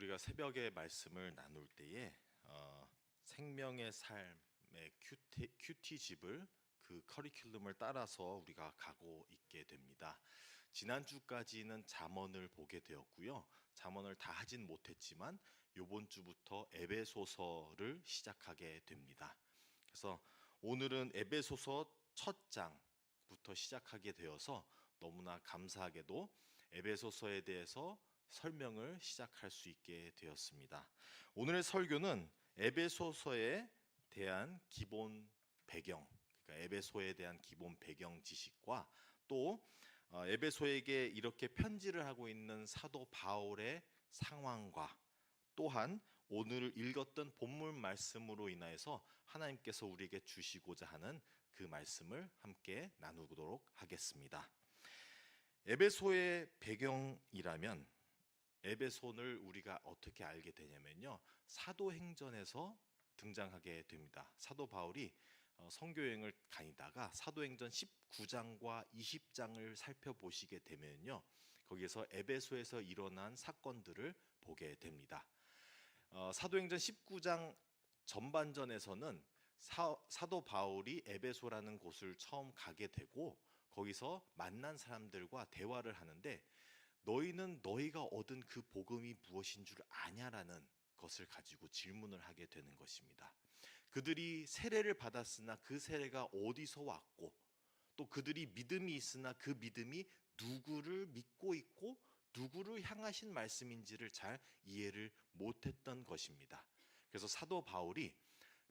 저희가 새벽에 말씀을 나눌 때에 생명의 삶의 큐티집을 그 커리큘럼을 따라서 우리가 가고 있게 됩니다. 지난주까지는 잠언을 보게 되었고요. 잠언을 다 하진 못했지만 이번 주부터 에베소서를 시작하게 됩니다. 그래서 오늘은 에베소서 첫 장부터 시작하게 되어서 너무나 감사하게도 에베소서에 대해서 설명을 시작할 수 있게 되었습니다. 오늘의 설교는 에베소서에 대한 기본 배경, 그러니까 에베소에 대한 기본 배경 지식과 또 에베소에게 이렇게 편지를 하고 있는 사도 바울의 상황과 또한 오늘 읽었던 본문 말씀으로 인하여서 하나님께서 우리에게 주시고자 하는 그 말씀을 함께 나누도록 하겠습니다. 에베소의 배경이라면 에베소를 우리가 어떻게 알게 되냐면요, 사도행전에서 등장하게 됩니다. 사도 바울이 선교여행을 다니다가 사도행전 19장과 20장을 살펴보시게 되면요, 거기에서 에베소에서 일어난 사건들을 보게 됩니다. 사도행전 19장 전반전에서는 사도 바울이 에베소라는 곳을 처음 가게 되고 거기서 만난 사람들과 대화를 하는데, 너희는 너희가 얻은 그 복음이 무엇인 줄 아냐라는 것을 가지고 질문을 하게 되는 것입니다. 그들이 세례를 받았으나 그 세례가 어디서 왔고, 또 그들이 믿음이 있으나 그 믿음이 누구를 믿고 있고 누구를 향하신 말씀인지를 잘 이해를 못했던 것입니다. 그래서 사도 바울이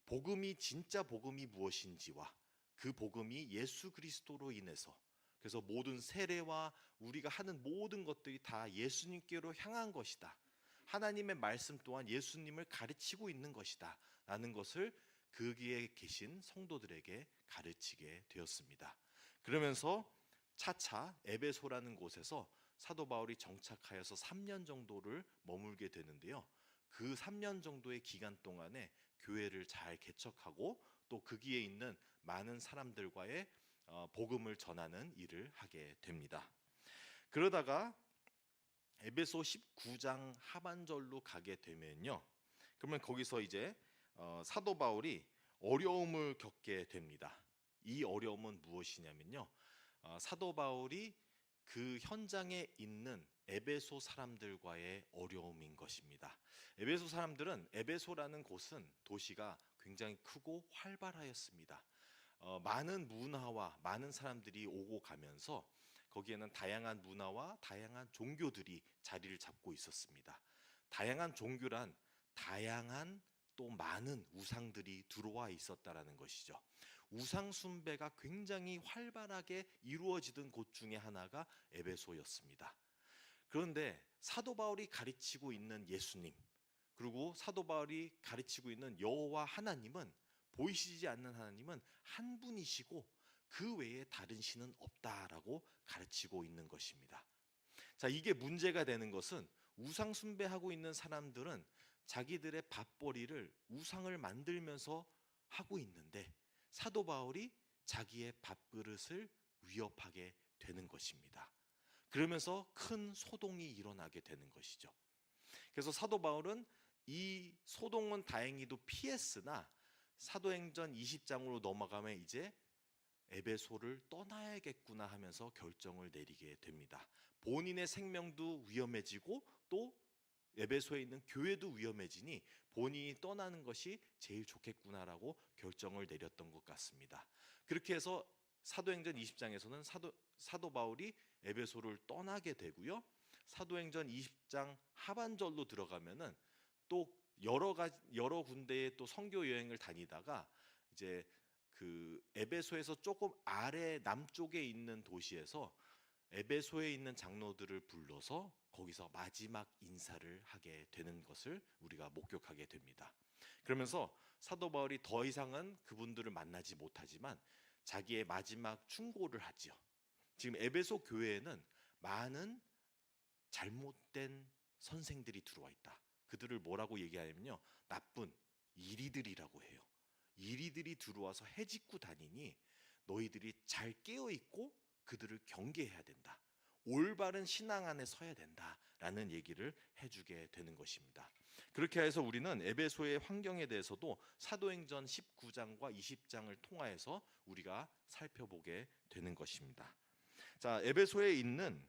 복음이 진짜 복음이 무엇인지와 그 복음이 예수 그리스도로 인해서, 그래서 모든 세례와 우리가 하는 모든 것들이 다 예수님께로 향한 것이다, 하나님의 말씀 또한 예수님을 가르치고 있는 것이다 라는 것을 거기에 계신 성도들에게 가르치게 되었습니다. 그러면서 차차 에베소라는 곳에서 사도 바울이 정착하여서 3년 정도를 머물게 되는데요, 그 3년 정도의 기간 동안에 교회를 잘 개척하고 또 거기에 있는 많은 사람들과의 복음을 전하는 일을 하게 됩니다. 그러다가 에베소 19장 하반절로 가게 되면요, 그러면 거기서 이제 사도 바울이 어려움을 겪게 됩니다. 이 어려움은 무엇이냐면요, 사도 바울이 그 현장에 있는 에베소 사람들과의 어려움인 것입니다. 에베소 사람들은, 에베소라는 곳은 도시가 굉장히 크고 활발하였습니다. 많은 문화와 많은 사람들이 오고 가면서 거기에는 다양한 문화와 다양한 종교들이 자리를 잡고 있었습니다. 다양한 종교란 다양한 또 많은 우상들이 들어와 있었다라는 것이죠. 우상 숭배가 굉장히 활발하게 이루어지던 곳 중에 하나가 에베소였습니다. 그런데 사도 바울이 가르치고 있는 예수님, 그리고 사도 바울이 가르치고 있는 여호와 하나님은, 보이시지 않는 하나님은 한 분이시고 그 외에 다른 신은 없다라고 가르치고 있는 것입니다. 자, 이게 문제가 되는 것은 우상 숭배하고 있는 사람들은 자기들의 밥벌이를 우상을 만들면서 하고 있는데 사도 바울이 자기의 밥그릇을 위협하게 되는 것입니다. 그러면서 큰 소동이 일어나게 되는 것이죠. 그래서 사도 바울은 이 소동은 다행히도 피했으나 사도행전 20장으로 넘어가면 이제 에베소를 떠나야겠구나 하면서 결정을 내리게 됩니다. 본인의 생명도 위험해지고 또 에베소에 있는 교회도 위험해지니 본인이 떠나는 것이 제일 좋겠구나라고 결정을 내렸던 것 같습니다. 그렇게 해서 사도행전 20장에서는 사도 바울이 에베소를 떠나게 되고요, 사도행전 20장 하반절로 들어가면은 또 여러 군데에 또 선교 여행을 다니다가 이제 그 에베소에서 조금 아래 남쪽에 있는 도시에서 에베소에 있는 장로들을 불러서 거기서 마지막 인사를 하게 되는 것을 우리가 목격하게 됩니다. 그러면서 사도 바울이 더 이상은 그분들을 만나지 못하지만 자기의 마지막 충고를 하지요. 지금 에베소 교회에는 많은 잘못된 선생들이 들어와 있다. 그들을 뭐라고 얘기하냐면요, 나쁜 이리들이라고 해요. 이리들이 들어와서 해짓고 다니니 너희들이 잘 깨어있고 그들을 경계해야 된다. 올바른 신앙 안에 서야 된다라는 얘기를 해주게 되는 것입니다. 그렇게 해서 우리는 에베소의 환경에 대해서도 사도행전 19장과 20장을 통하여서 우리가 살펴보게 되는 것입니다. 자, 에베소에 있는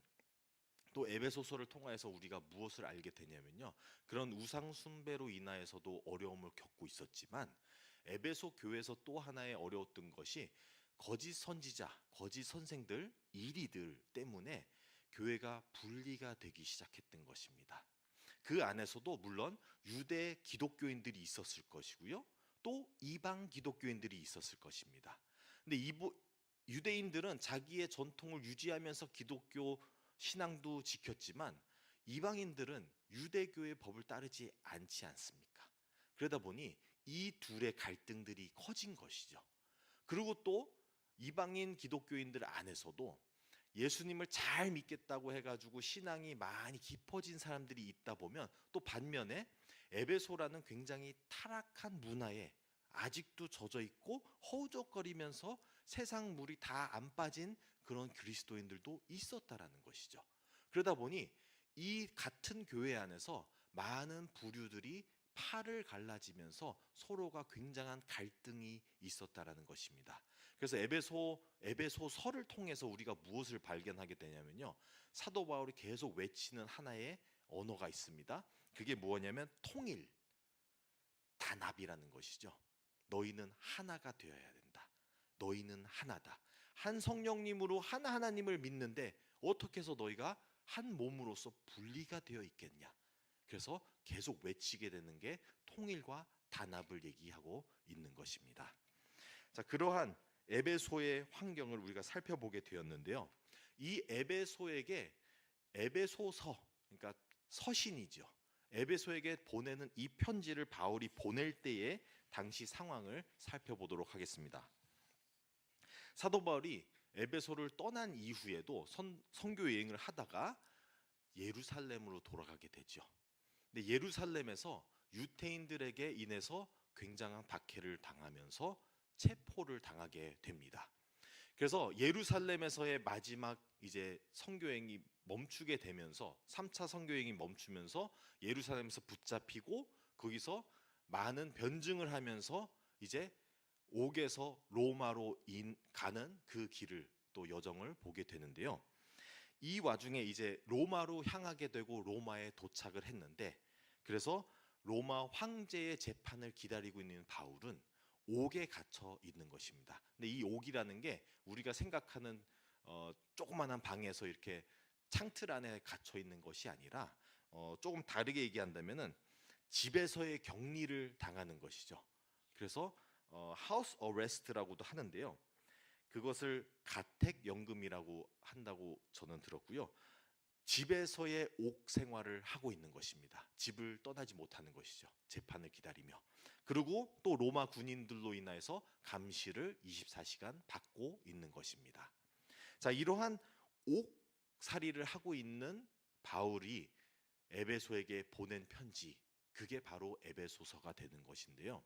또 에베소서를 통하여서 우리가 무엇을 알게 되냐면요, 그런 우상 숭배로 인하여서도 어려움을 겪고 있었지만 에베소 교회에서 또 하나의 어려웠던 것이 거짓 선지자, 거짓 선생들, 이리들 때문에 교회가 분리가 되기 시작했던 것입니다. 그 안에서도 물론 유대 기독교인들이 있었을 것이고요, 또 이방 기독교인들이 있었을 것입니다. 근데 유대인들은 자기의 전통을 유지하면서 기독교 신앙도 지켰지만 이방인들은 유대교의 법을 따르지 않지 않습니까? 그러다 보니 이 둘의 갈등들이 커진 것이죠. 그리고 또 이방인 기독교인들 안에서도 예수님을 잘 믿겠다고 해가지고 신앙이 많이 깊어진 사람들이 있다 보면 또 반면에 에베소라는 굉장히 타락한 문화에 아직도 젖어 있고 허우적거리면서 세상 물이 다 안 빠진 그런 그리스도인들도 있었다라는 것이죠. 그러다 보니 이 같은 교회 안에서 많은 부류들이 팔을 갈라지면서 서로가 굉장한 갈등이 있었다라는 것입니다. 그래서 에베소서를 통해서 우리가 무엇을 발견하게 되냐면요, 사도 바울이 계속 외치는 하나의 언어가 있습니다. 그게 뭐냐면 통일, 단합이라는 것이죠. 너희는 하나가 되어야 된다. 너희는 하나다. 한 성령님으로 한 하나님을 믿는데 어떻게 해서 너희가 한 몸으로서 분리가 되어 있겠냐. 그래서 계속 외치게 되는 게 통일과 단합을 얘기하고 있는 것입니다. 자, 그러한 에베소의 환경을 우리가 살펴보게 되었는데요, 이 에베소에게 에베소서, 그러니까 서신이죠. 에베소에게 보내는 이 편지를 바울이 보낼 때의 당시 상황을 살펴보도록 하겠습니다. 사도 바울이 에베소를 떠난 이후에도 선교 여행을 하다가 예루살렘으로 돌아가게 되죠. 근데 예루살렘에서 유대인들에게 인해서 굉장한 박해를 당하면서 체포를 당하게 됩니다. 그래서 예루살렘에서의 마지막 이제 선교행이 멈추게 되면서 3차 선교행이 멈추면서 예루살렘에서 붙잡히고 거기서 많은 변증을 하면서 이제 옥에서 로마로 가는 그 길을 또 여정을 보게 되는데요. 이 와중에 이제 로마로 향하게 되고 로마에 도착을 했는데, 그래서 로마 황제의 재판을 기다리고 있는 바울은 옥에 갇혀 있는 것입니다. 근데 이 옥이라는 게 우리가 생각하는 조그만한 방에서 이렇게 창틀 안에 갇혀 있는 것이 아니라 조금 다르게 얘기한다면은 집에서의 격리를 당하는 것이죠. 그래서 하우스 어레스트라고도 하는데요, 그것을 가택 연금이라고 한다고 저는 들었고요. 집에서의 옥 생활을 하고 있는 것입니다. 집을 떠나지 못하는 것이죠. 재판을 기다리며. 그리고 또 로마 군인들로 인해서 감시를 24시간 받고 있는 것입니다. 자, 이러한 옥살이를 하고 있는 바울이 에베소에게 보낸 편지, 그게 바로 에베소서가 되는 것인데요.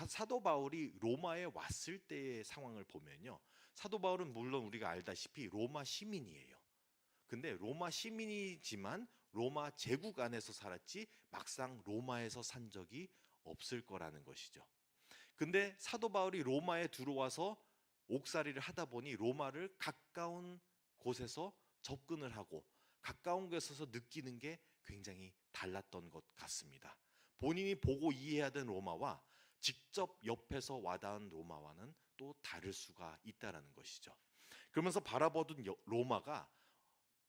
사도 바울이 로마에 왔을 때의 상황을 보면요, 사도 바울은 물론 우리가 알다시피 로마 시민이에요. 근데 로마 시민이지만 로마 제국 안에서 살았지 막상 로마에서 산 적이 없을 거라는 것이죠. 근데 사도 바울이 로마에 들어와서 옥살이를 하다 보니 로마를 가까운 곳에서 접근을 하고 가까운 곳에서 느끼는 게 굉장히 달랐던 것 같습니다. 본인이 보고 이해하던 로마와 직접 옆에서 와닿은 로마와는 또 다를 수가 있다라는 것이죠. 그러면서 바라보던 로마가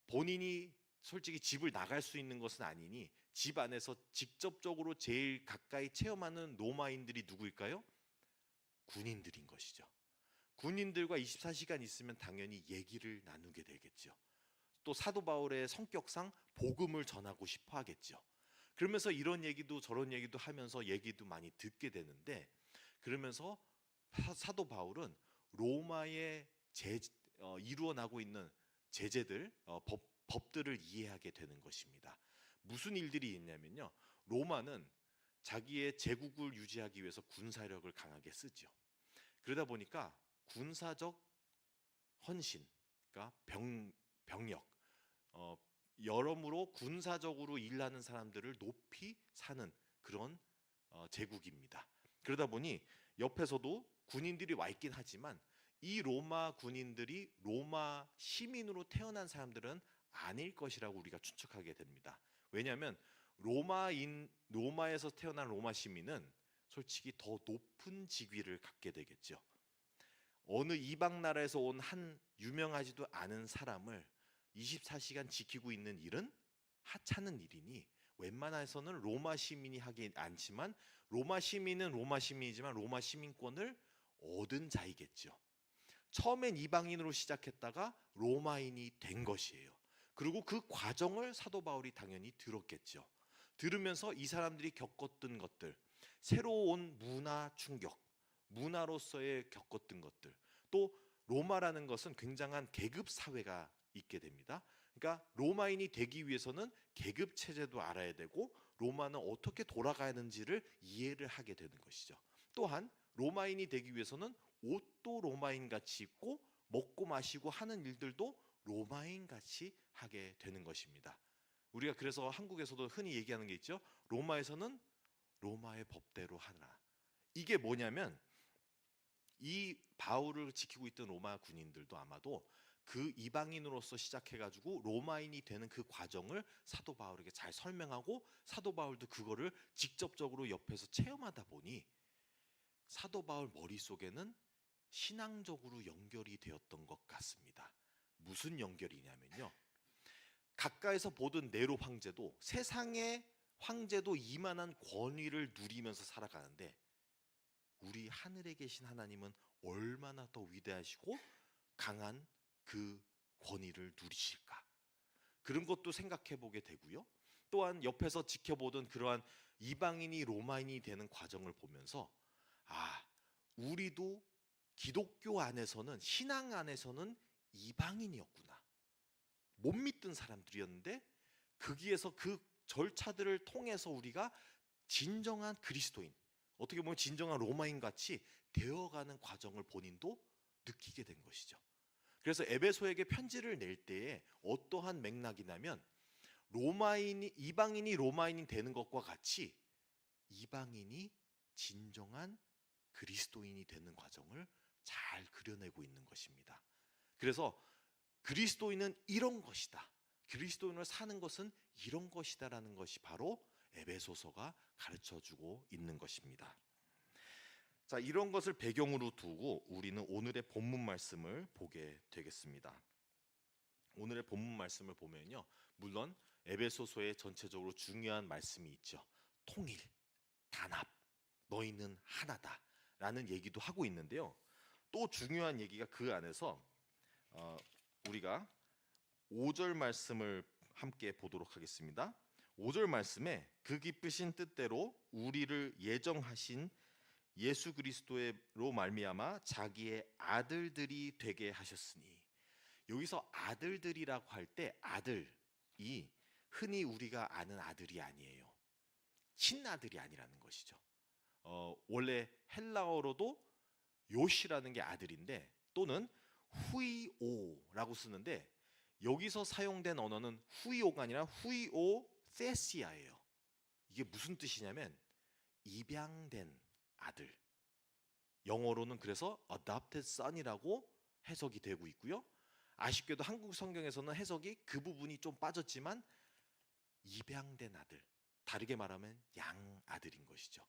본인이 솔직히 집을 나갈 수 있는 것은 아니니 집 안에서 직접적으로 제일 가까이 체험하는 로마인들이 누구일까요? 군인들인 것이죠. 군인들과 24시간 있으면 당연히 얘기를 나누게 되겠죠. 또 사도 바울의 성격상 복음을 전하고 싶어 하겠죠. 그러면서 이런 얘기도 저런 얘기도 하면서 얘기도 많이 듣게 되는데, 그러면서 사도 바울은 로마에 이루어나고 있는 제재들, 법들을 이해하게 되는 것입니다. 무슨 일들이 있냐면요, 로마는 자기의 제국을 유지하기 위해서 군사력을 강하게 쓰죠. 그러다 보니까 군사적 헌신, 그러니까 병력, 어, 여러모로 군사적으로 일하는 사람들을 높이 사는 그런 제국입니다. 그러다 보니 옆에서도 군인들이 와 있긴 하지만 이 로마 군인들이 로마 시민으로 태어난 사람들은 아닐 것이라고 우리가 추측하게 됩니다. 왜냐하면 로마에서 태어난 로마 시민은 솔직히 더 높은 직위를 갖게 되겠죠. 어느 이방 나라에서 온 한 유명하지도 않은 사람을 24시간 지키고 있는 일은 하찮은 일이니 웬만해서는 로마 시민이 하기 않지만 로마 시민은 로마 시민이지만 로마 시민권을 얻은 자이겠죠. 처음엔 이방인으로 시작했다가 로마인이 된 것이에요. 그리고 그 과정을 사도 바울이 당연히 들었겠죠. 들으면서 이 사람들이 겪었던 것들, 새로운 문화 충격, 문화로서의 겪었던 것들, 또 로마라는 것은 굉장한 계급 사회가 있게 됩니다. 그러니까 로마인이 되기 위해서는 계급 체제도 알아야 되고 로마는 어떻게 돌아가는지를 이해를 하게 되는 것이죠. 또한 로마인이 되기 위해서는 옷도 로마인 같이 입고 먹고 마시고 하는 일들도 로마인 같이 하게 되는 것입니다. 우리가 그래서 한국에서도 흔히 얘기하는 게 있죠. 로마에서는 로마의 법대로 하라. 이게 뭐냐면 이 바울을 지키고 있던 로마 군인들도 아마도 그 이방인으로서 시작해가지고 로마인이 되는 그 과정을 사도 바울에게 잘 설명하고 사도 바울도 그거를 직접적으로 옆에서 체험하다 보니 사도 바울 머릿속에는 신앙적으로 연결이 되었던 것 같습니다. 무슨 연결이냐면요. 가까이서 보던 네로 황제도 세상의 황제도 이만한 권위를 누리면서 살아가는데 우리 하늘에 계신 하나님은 얼마나 더 위대하시고 강한 그 권위를 누리실까? 그런 것도 생각해 보게 되고요. 또한 옆에서 지켜보던 그러한 이방인이 로마인이 되는 과정을 보면서 우리도 기독교 안에서는 신앙 안에서는 이방인이었구나. 못 믿던 사람들이었는데 거기에서 그 절차들을 통해서 우리가 진정한 그리스도인, 어떻게 보면 진정한 로마인 같이 되어가는 과정을 본인도 느끼게 된 것이죠. 그래서 에베소에게 편지를 낼 때에 어떠한 맥락이냐면 이방인이 로마인이 되는 것과 같이 이방인이 진정한 그리스도인이 되는 과정을 잘 그려내고 있는 것입니다. 그래서 그리스도인은 이런 것이다. 그리스도인을 사는 것은 이런 것이다라는 것이 바로 에베소서가 가르쳐주고 있는 것입니다. 자, 이런 것을 배경으로 두고 우리는 오늘의 본문 말씀을 보게 되겠습니다. 오늘의 본문 말씀을 보면요, 물론 에베소서에 전체적으로 중요한 말씀이 있죠. 통일, 단합, 너희는 하나다라는 얘기도 하고 있는데요. 또 중요한 얘기가 그 안에서 우리가 5절 말씀을 함께 보도록 하겠습니다. 5절 말씀에 그 기쁘신 뜻대로 우리를 예정하신 예수 그리스도로 말미암아 자기의 아들들이 되게 하셨으니, 여기서 아들들이라고 할 때 아들이 흔히 우리가 아는 아들이 아니에요. 친아들이 아니라는 것이죠. 원래 헬라어로도 요시라는 게 아들인데 또는 후이오라고 쓰는데 여기서 사용된 언어는 후이오가 아니라 후이오 세시아예요. 이게 무슨 뜻이냐면 입양된 아들. 영어로는 그래서 adopted son이라고 해석이 되고 있고요. 아쉽게도 한국 성경에서는 해석이 그 부분이 좀 빠졌지만 입양된 아들, 다르게 말하면 양아들인 것이죠.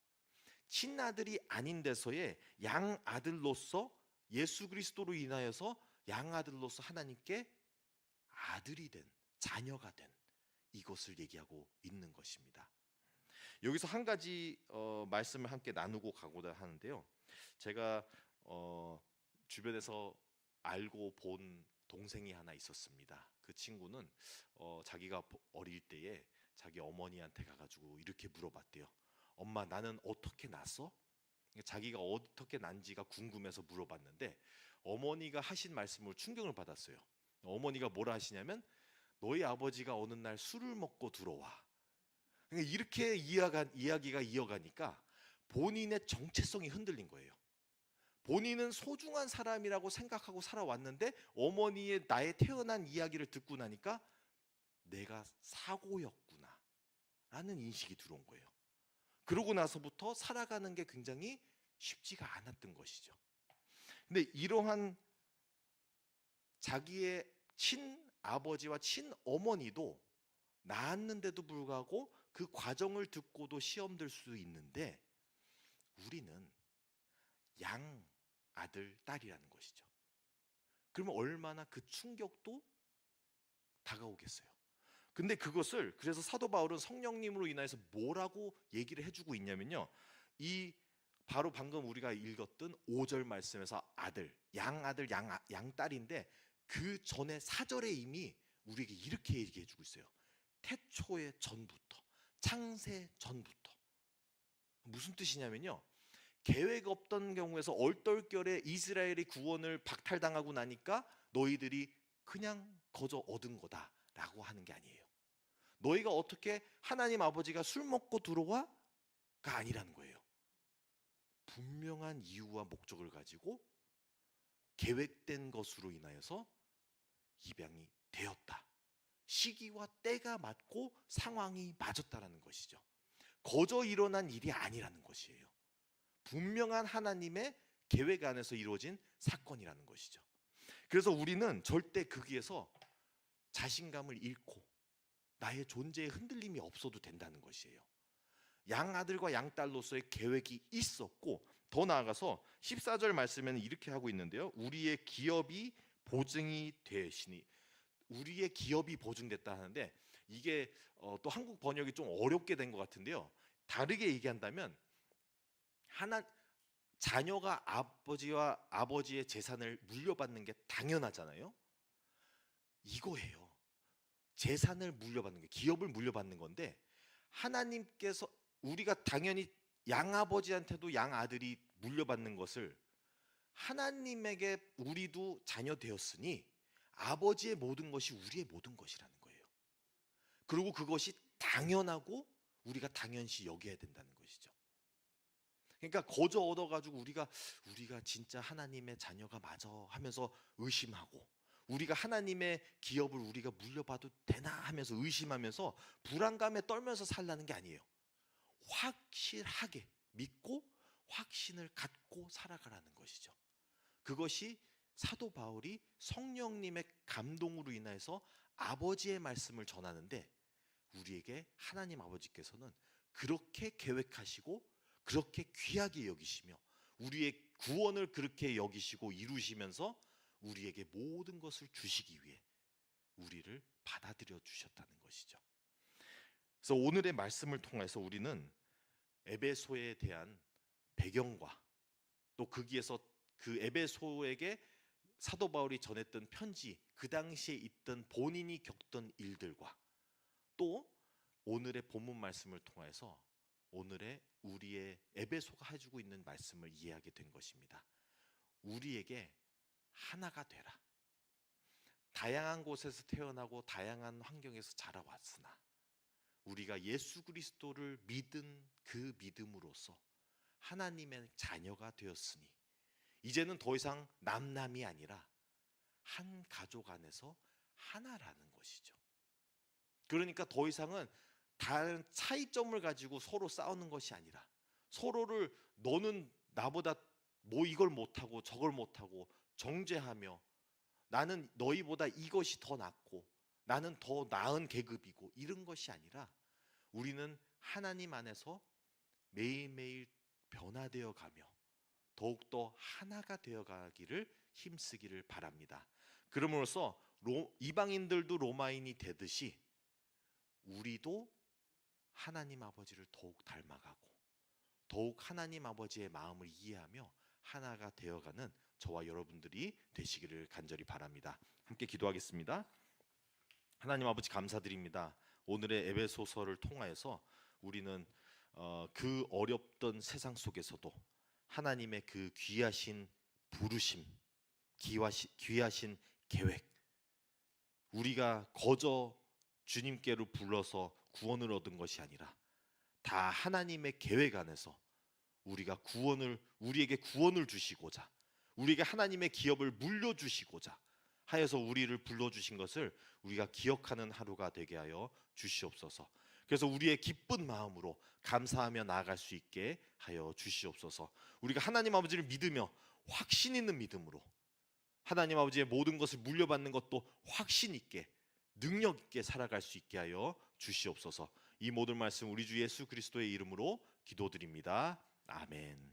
친아들이 아닌 데서의 양아들로서 예수 그리스도로 인하여서 양아들로서 하나님께 아들이 된, 자녀가 된 이것을 얘기하고 있는 것입니다. 여기서 한 가지 말씀을 함께 나누고 가고자 하는데요. 제가 주변에서 알고 본 동생이 하나 있었습니다. 그 친구는 자기가 어릴 때에 자기 어머니한테 가가지고 이렇게 물어봤대요. 엄마, 나는 어떻게 났어? 자기가 어떻게 난지가 궁금해서 물어봤는데 어머니가 하신 말씀을 충격을 받았어요. 어머니가 뭐라 하시냐면 너희 아버지가 어느 날 술을 먹고 들어와. 그러니까 이렇게 이야기가 이어가니까 본인의 정체성이 흔들린 거예요. 본인은 소중한 사람이라고 생각하고 살아왔는데 어머니의 나의 태어난 이야기를 듣고 나니까 내가 사고였구나 라는 인식이 들어온 거예요. 그러고 나서부터 살아가는 게 굉장히 쉽지가 않았던 것이죠. 근데 이러한 자기의 친아버지와 친어머니도 낳았는데도 불구하고 그 과정을 듣고도 시험 들 수 있는데, 우리는 양아들, 딸이라는 것이죠. 그러면 얼마나 그 충격도 다가오겠어요. 근데 그것을, 그래서 사도 바울은 성령님으로 인해서 뭐라고 얘기를 해주고 있냐면요, 이 바로 방금 우리가 읽었던 5절 말씀에서 아들, 양아들, 양딸인데 그 전에 4절에 이미 우리에게 이렇게 얘기해주고 있어요. 태초의 전부터, 창세 전부터. 무슨 뜻이냐면요, 계획 없던 경우에서 얼떨결에 이스라엘의 구원을 박탈당하고 나니까 너희들이 그냥 거저 얻은 거다라고 하는 게 아니에요. 너희가 어떻게 하나님 아버지가 술 먹고 들어와가 아니라는 거예요. 분명한 이유와 목적을 가지고 계획된 것으로 인하여서 입양이 되었다. 시기와 때가 맞고 상황이 맞았다라는 것이죠. 거저 일어난 일이 아니라는 것이에요. 분명한 하나님의 계획 안에서 이루어진 사건이라는 것이죠. 그래서 우리는 절대 거기에서 자신감을 잃고 나의 존재에 흔들림이 없어도 된다는 것이에요. 양아들과 양딸로서의 계획이 있었고, 더 나아가서 14절 말씀에는 이렇게 하고 있는데요, 우리의 기업이 보증이 되시니, 우리의 기업이 보증됐다 하는데, 이게 또 한국 번역이 좀 어렵게 된 것 같은데요, 다르게 얘기한다면 자녀가 아버지와 아버지의 재산을 물려받는 게 당연하잖아요. 이거예요. 재산을 물려받는 게, 기업을 물려받는 건데, 하나님께서, 우리가 당연히 양아버지한테도 양아들이 물려받는 것을, 하나님에게 우리도 자녀 되었으니 아버지의 모든 것이 우리의 모든 것이라는 거예요. 그리고 그것이 당연하고 우리가 당연시 여겨야 된다는 것이죠. 그러니까 거저 얻어가지고 우리가 진짜 하나님의 자녀가 맞아 하면서 의심하고, 우리가 하나님의 기업을 우리가 물려봐도 되나 하면서 의심하면서 불안감에 떨면서 살라는 게 아니에요. 확실하게 믿고 확신을 갖고 살아가라는 것이죠. 그것이 사도 바울이 성령님의 감동으로 인해서 아버지의 말씀을 전하는데, 우리에게 하나님 아버지께서는 그렇게 계획하시고 그렇게 귀하게 여기시며 우리의 구원을 그렇게 여기시고 이루시면서 우리에게 모든 것을 주시기 위해 우리를 받아들여 주셨다는 것이죠. 그래서 오늘의 말씀을 통해서 우리는 에베소에 대한 배경과 또 거기에서 그 에베소에게 사도 바울이 전했던 편지, 그 당시에 있던 본인이 겪던 일들과 또 오늘의 본문 말씀을 통해서 오늘의 우리의 에베소가 해주고 있는 말씀을 이해하게 된 것입니다. 우리에게 하나가 되라. 다양한 곳에서 태어나고 다양한 환경에서 자라왔으나 우리가 예수 그리스도를 믿은 그 믿음으로써 하나님의 자녀가 되었으니 이제는 더 이상 남남이 아니라 한 가족 안에서 하나라는 것이죠. 그러니까 더 이상은 다른 차이점을 가지고 서로 싸우는 것이 아니라, 서로를 너는 나보다 뭐 이걸 못하고 저걸 못하고 정죄하며 나는 너희보다 이것이 더 낫고 나는 더 나은 계급이고 이런 것이 아니라, 우리는 하나님 안에서 매일매일 변화되어 가며 더욱더 하나가 되어 가기를 힘쓰기를 바랍니다. 그러므로써 이방인들도 로마인이 되듯이 우리도 하나님 아버지를 더욱 닮아가고 더욱 하나님 아버지의 마음을 이해하며 하나가 되어가는 저와 여러분들이 되시기를 간절히 바랍니다. 함께 기도하겠습니다. 하나님 아버지 감사드립니다. 오늘의 에베소서를 통하여서 우리는 그 어렵던 세상 속에서도 하나님의 그 귀하신 부르심, 귀하신 계획, 우리가 거저 주님께로 불러서 구원을 얻은 것이 아니라 다 하나님의 계획 안에서 우리에게 구원을 주시고자, 우리에게 하나님의 기업을 물려주시고자 하여서 우리를 불러주신 것을 우리가 기억하는 하루가 되게 하여 주시옵소서. 그래서 우리의 기쁜 마음으로 감사하며 나아갈 수 있게 하여 주시옵소서. 우리가 하나님 아버지를 믿으며 확신 있는 믿음으로 하나님 아버지의 모든 것을 물려받는 것도 확신 있게 능력 있게 살아갈 수 있게 하여 주시옵소서. 이 모든 말씀 우리 주 예수 그리스도의 이름으로 기도드립니다. 아멘.